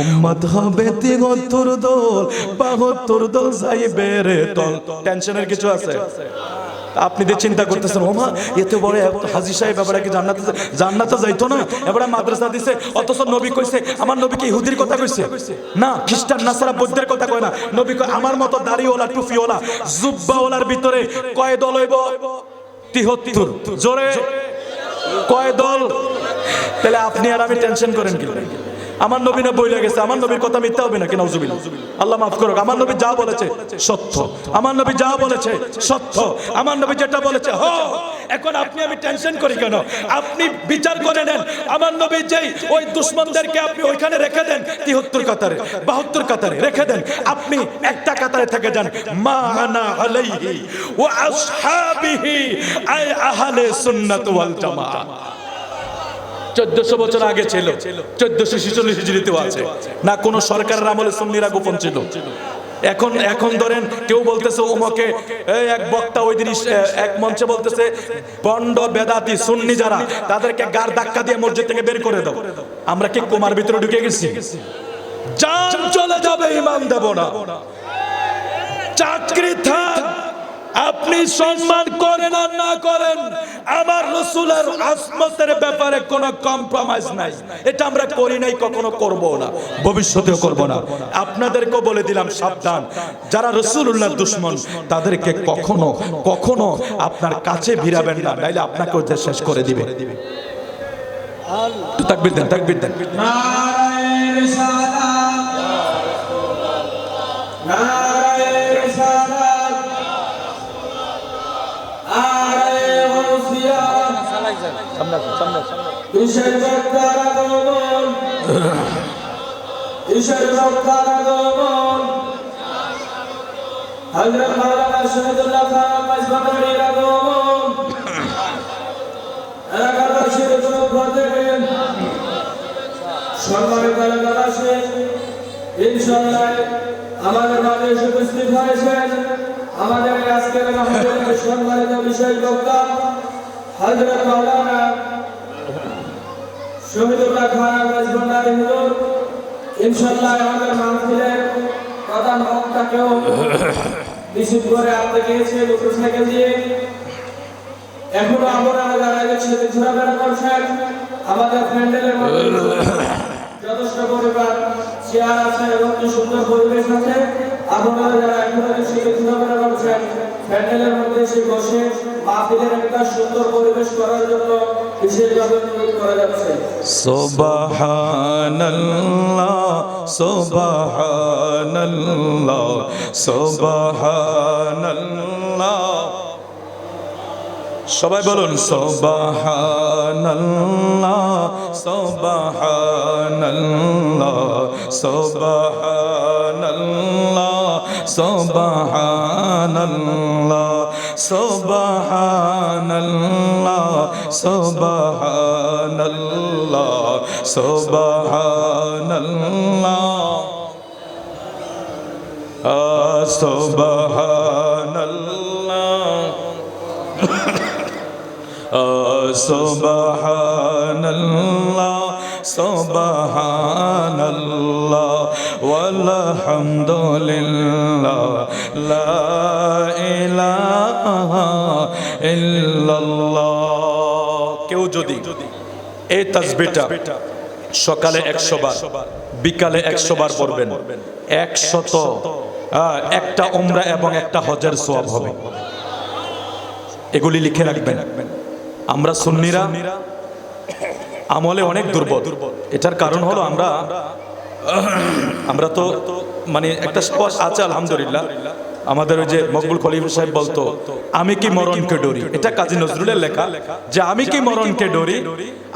উম্মত হবে 73 দল, 72 দল যাইবে রে তল। টেনশনের কিছু আছে? আপনি যে চিন্তা করতেছেন, ওমা এত বড় হাজী সাহেব এবারে কি জান্নাতে যাইতো না, এবারে মাদ্রাসা দিছে, অথচ নবী কইছে, আমার নবী কি ইহুদির কথা কইছে? না, খ্রিস্টান নাসারা বৌদ্ধের কথা কয় না। নবী কয় আমার মতো দাড়িওয়ালা টুপিওয়ালা জুব্বাওয়ালার ভিতরে কয় দল হইব? 73। জোরে কয় দল? তাহলে আপনি আর আমি টেনশন করেন কি? আমার নবী না বইলে গেছে, আমার নবীর কথা মিথ্যা হবে নাকি? নাউজুবিল্লাহ, আল্লাহ মাফ করুক। আমার নবী যা বলেছে সত্য, আমার নবী যা বলেছে সত্য, আমার নবী যেটা বলেছে এখন আপনি আমি টেনশন করি কেন? আপনি বিচার করে নেন, আমার নবী যেই ওই দুশমনদেরকে আপনি ওইখানে রেখে দেন 73 কাতারে 72 কাতারে রেখে দেন, আপনি একটা কাতারে থেকে যান। মা আনা আলাইহি ওয়া আসহাবিহি আই আহলে সুন্নাত ওয়াল জামাআহ। 1400 বছর আগে ছিল, 1446 হিজরিতেও আছে না। কোন সরকারের আমলে সুন্নিরা গোপন ছিল। এখন ধরেন কেউ বলতেছে ওমকে, এক বক্তা ওই দিন এক মঞ্চে বলতেছে বন্ড বেদাতি সুন্নি যারা তাদেরকে গার ধাক্কা দিয়ে মসজিদ থেকে বের করে দাও। আমরা কি কোমার ভিতরে ঢুকে গেছি? জান চলে যাবে, ইমান দেব না। চাকরি থাক, আপনি সম্মান করেন আর না করেন, আমার রাসূলের আজমতের ব্যাপারে কোনো কম্প্রোমাইজ নাই। এটা আমরা করি নাই, কখনো করব না, ভবিষ্যতেও করব না। আপনাদেরকেও বলে দিলাম সাবধান, যারা রাসূলুল্লাহর দুশমন তাদেরকে কখনো কখনো আপনার কাছে ভিড়াবেন না, নাইলে আপনাকে ওদের শেষ করে দিবে। তাকবীর দেন, তাকবীর দেন। নারায়ে রিসালাত, নারায়ে রিসালাত, নারায়ে ওসিয়াত, ঈশার বক্তার আগমন, ঈশার বক্তার আগমন, হযরত মাওলানা শহীদুল্লাহ খান মাইজবান্ডারির আগমন, এলাকাবাসীর পক্ষ থেকে সম্মানিত এলাকাবাসী, ইনশাআল্লাহ আমাদের মাঝে এসে উপস্থিত হয়েছেন আমাদের আজকের মাহফিলের সম্মানিত বিশেষ বক্তা হযরত মাওলানা শহীদুল্লাহ খান মাইজবান্ডারি হুজুর। ইনশাআল্লাহ আমাদের মাহফিলের প্রধান বক্তাকেও রিসিভ করে আপনি গিয়েছে মোটরসাইকেল দিয়ে। এখনো আমরা যারা একসাথে ঘোরাফেরা করছেন, আমাদের প্যান্ডেলের মধ্যে যথেষ্ট পরিমাণ চেয়ার আছে এবং কি সুন্দর পরিবেশ আছে। আপনারা যারা এখনো একসাথে ঘোরাফেরা করছেন, প্যান্ডেলের মধ্যে এসে বসে মাহফিলের একটা সুন্দর পরিবেশ করার জন্য বিশেষভাবে অনুরোধ করা যাচ্ছে। সুবহানাল্লাহ, সুবহানাল্লাহ, সুবহানাল্লাহ। সবাই বলুন সুবহানাল্লাহ, সুবহানাল্লাহ, সুবহানাল্লাহ, সুবহানাল্লাহ, সুবহানাল্লাহ, সুবহানাল্লাহ, সুবহানাল্লাহ, সুবহানাল্লাহ, সুবহানাল্লাহ, সুবহানাল্লাহ, ওয়ালহামদুলিল্লাহ, লা ইলাহা ইল্লাল্লাহ। কেউ যদি এই তাসবিহটা সকালে 100 বার, বিকালে 100 বার পড়বেন, 100 একটা উমরা এবং একটা হজের সওয়াব হবে। এগুলি লিখে রাখবেন। আমরা সুন্নিরা আমলে অনেক দুর্বল। এটার কারণ হলো আমরা তো মানে একটা স্পষ্ট আছে আলহামদুলিল্লাহ। আমাদের ওই যে মকবুল খলিফা সাহেব বলতো, আমি কি মরণকে ডরি। এটা কাজী নজরুলের লেখা, যে আমি কি মরণকে ডরি,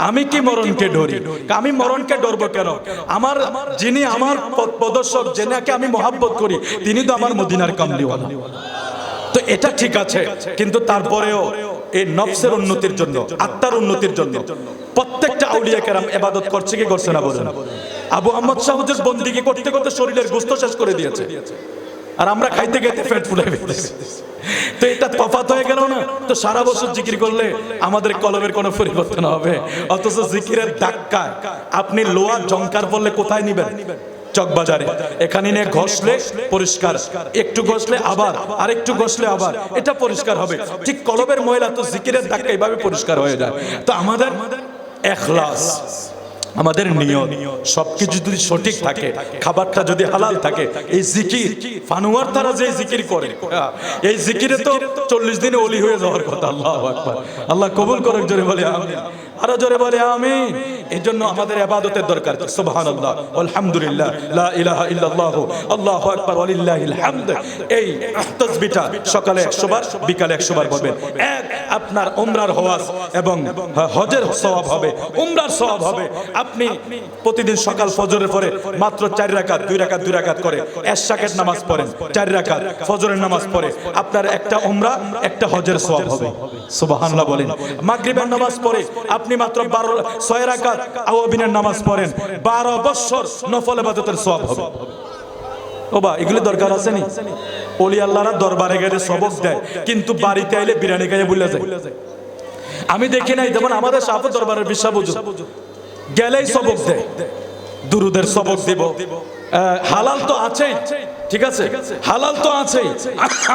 আমি কি মরণকে ডরি। আমি মরণকে ডরবো কেন? আমার যিনি আমার পদদর্শক, যেনাকে আমি মহাব্বত করি, তিনি তো আমার মদিনার কামলিওয়ালা। তো এটা ঠিক আছে, কিন্তু তারপরেও এই নফসের উন্নতির জন্য, আত্মার উন্নতির জন্য প্রত্যেকটা আউলিয়া কেরাম ইবাদত করছে কি করছে না বলেন? আবু আহমদ শাহ হুজুর বন্দেগী করতে করতে শরীরের গোশত শেষ করে দিয়েছে, আর আমরা খাইতে খাইতে পেট ফুলে ফেলতেছি। তো এটা তফাৎ হয়ে গেল না? তো সারা বছর জিকির করলে আমাদের কলমের কোনো পরিবর্তন হবে? অথচ জিকিরের ধাক্কায় আপনি লোহার জংকার পড়লে কোথায় নিবেন? চকবাজারে। এখানে নিয়ে ঘষলে পরিষ্কার, একটু ঘষলে আবার, আর একটু ঘষলে আবার, এটা পরিষ্কার হবে। ঠিক কলবের ময়লা তো জিকিরের ধাক্কা এইভাবে পরিষ্কার হয়ে যায়। তো আমাদের ইখলাস, আমাদের নিয়ত সবকিছু যদি সঠিক থাকে, খাবারটা যদি হালাল থাকে, এই জিকির ফানুয়ার তারা যে জিকির করে, এই জিকিরে তো 40 দিনে ওলি হয়ে যাওয়ার কথা। আল্লাহু আকবার। আল্লাহ কবুল করুক, জোরে বলে আমিন। আরো জোরে বলে আমিন। এই জন্য আমাদের ইবাদতের দরকার। সুবহানাল্লাহ, আলহামদুলিল্লাহ, লা ইলাহা ইল্লাল্লাহু, আল্লাহু আকবার, ওয়ালিল্লাহিল হামদ। এই তাসবিহটা সকালে 100 বার, বিকালে 100 বার বলবেন। এক, আপনার উমরার হওয়াজ এবং হজের সওয়াব হবে, উমরার সওয়াব হবে। আপনি প্রতিদিন সকাল ফজরের পরে মাত্র 4 রাকাত, 2 রাকাত 2 রাকাত করে এশাকের নামাজ পড়েন, 4 রাকাত ফজরের নামাজ পড়ে আপনার একটা উমরা একটা হজের সওয়াব হবে। সুবহানাল্লাহ বলেন। মাগরিবের নামাজ পড়ে আপনি মাত্র 6 রাকাত আওয়াবিনের নামাজ পড়েন, 12 বছর নফল ইবাদতের সওয়াব হবে। ওবা, এগুলি দরকার আছে নি? ওলি আল্লাহরা দরবারে গেলে সবক দেয়, কিন্তু বাড়িতে আইলে বিরিয়ানি খাইয়ে ভুলে যায়। আমি দেখি নাই, যেমন আমাদের শাফত দরবারের বিশ্বাস বুঝো গেলেই সবক দেয়, দুরুদের সবক দেব। হালাল তো আছেই, ঠিক আছে, হালাল তো আছেই,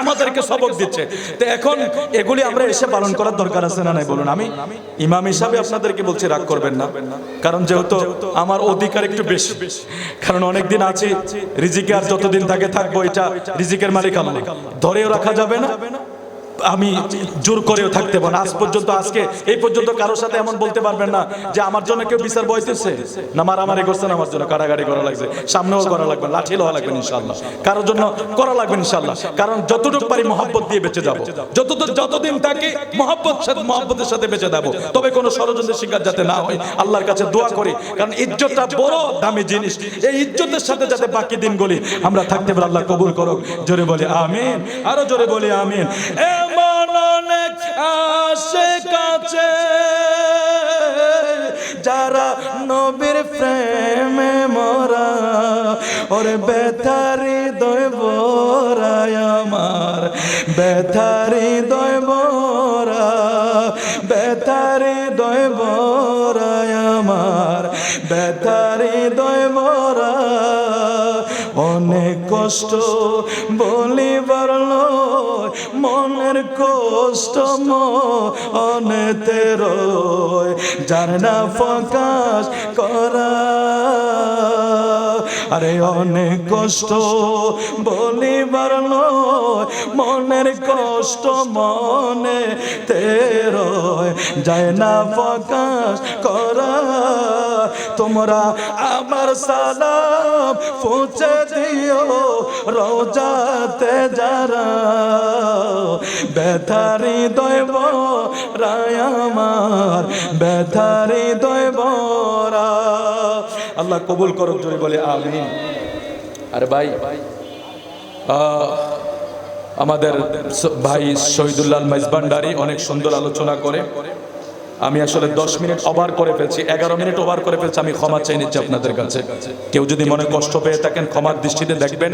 আমাদেরকে সবক দিচ্ছে। তো এখন এগুলি আমরা এসে পালন করার দরকার আছে না নাই বলুন? আমি ইমাম হিসাবে আপনাদেরকে বলছি, রাগ করবেন না, কারণ যেহেতু আমার অধিকার একটু বেশি, কারণ অনেকদিন আছি, রিজিকে আর যতদিন থাকে থাকবো, এটা রিজিকের মালিক আল্লাহ, ধরেও রাখা যাবে না, আমি জোর করেও থাকতে পারবো না। আজ পর্যন্ত, আজকে এই পর্যন্ত কারোর সাথে এমন বলতে পারবেন না যে আমার জন্য কেউ বিচার বইতেছে না, মারামারি করছেন আমার জন্য, কারাগারি করা লাগছে, সামনেও করা লাগবে, লাঠি লওয়া লাগবে ইনশাআল্লাহ, কারোর জন্য করা লাগবে ইনশাআল্লাহ। কারণ যতটুকু পারি মহব্বত দিয়ে বেঁচে যাবো, যতদিন থাকি মহব্বতের সাথে বেঁচে যাবো। তবে কোনো ষড়যন্ত্রের শিকার যাতে না হয় আল্লাহর কাছে দোয়া করি, কারণ ইজ্জতটা বড় দামি জিনিস। এই ইজ্জতের সাথে যাতে বাকি দিনগুলি আমরা থাকতে পারি, আল্লাহ কবুল করুক। জোরে বলি আমিন, আরো জোরে বলি আমিন। অনেক আশিক আছে যারা নবীর প্রেমে মরা, ওরে ব্যথারি দয় বরায় আমার, ব্যথারি দয় বরা, ব্যথারি দয় বরায় আমার, ব্যথারি দয় বরা। অনেক কষ্ট বলিবার লয়, মনের কষ্ট মনেতে রয়, জানে না প্রকাশ করা। আরে অনেক কষ্ট বলিবার লয়, মনের কষ্ট মনেতে রয়, যায় না প্রকাশ করা। তোমরা আমার সালাম পৌঁছে দিও রোজাতে যারা, ব্যথারি দৈব রায় আমার, ব্যথারি দৈব রা। আল্লাহ কবুল করুক, জোরে বলে আমিন। আরে ভাই, আমাদের ভাই শহীদুল্লাহ মেজবান্ডারি অনেক সুন্দর আলোচনা করে। আমি আসলে 10 মিনিট ওভার করে ফেলছি, 11 মিনিট ওভার করে ফেলছি। আমি ক্ষমা চাই নিচ্ছি আপনাদের কাছে। কেউ যদি মনে কষ্ট পেয়ে থাকেন ক্ষমার দৃষ্টিতে দেখবেন।